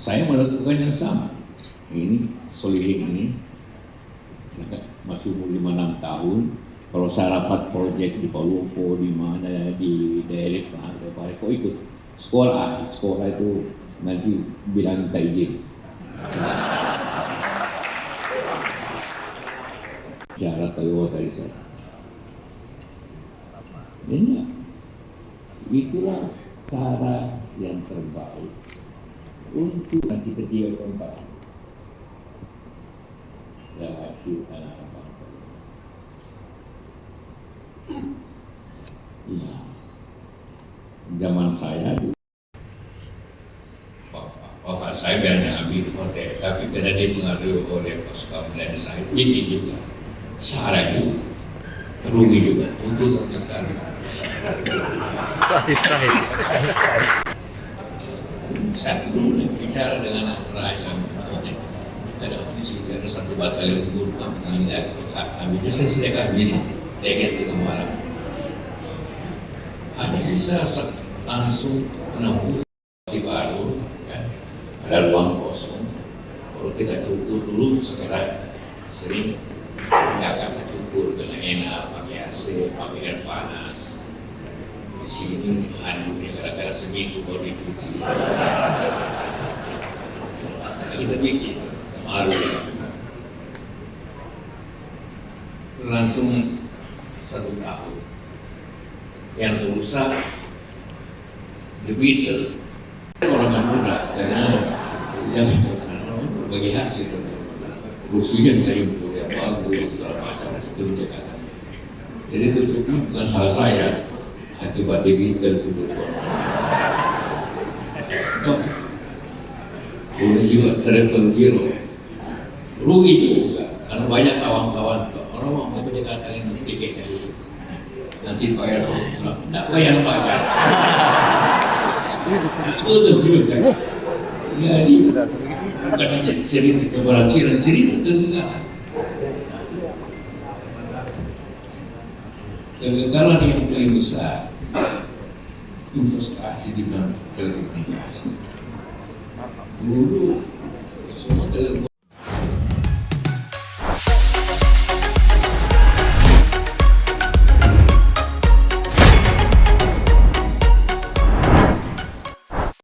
saya melakukan yang sama. Ini Solihing ini masih umur 5-6 tahun. Kalau saya rapat proyek di Palopo, di mana, di daerah mana, kok ikut sekolah. Sekolah itu nanti bilang minta izin. Cara Toyota dari saya. Ini itulah cara yang terbaik untuk nasi kecil keempat. Dan hasil tanah bangsa. Ya, zaman saya dulu, bapak saya biarnya ambil di hotel, tapi karena dia mengaruhi oleh pasukan dan saya ini juga, sehara juga, rugi juga untuk sampai sekarang. Sahih. Saya dulu bicara dengan rakyat. Ada kondisi ada satu batalion guru kami kami bisa sediakan bisa dekat di kemarin hanya bisa langsung menempuh di baru kan ada ruang kosong kalau kita cukur dulu sekarang sering nggak akan cukur dengan enak pakai AC pakai air panas di sini handuknya kadang-kadang seminggu baru dicuci kita bikin malu langsung 1 tahun yang susah The Beatles orang muda karena yang bagi hasil kursinya kita improve yang bagus segala macam itu menjaga jadi itu bukan salah saya akibat The Beatles itu kemudian juga travel bureau rugi juga karena banyak kawan-kawan orang mau menjaga tiketnya dulu nanti bayar tidak bayar pajak itu juga jadi bukan hanya cerita keberhasilan cerita kegagalan kegagalan yang paling besar investasi di bidang telekomunikasi dulu semua telepon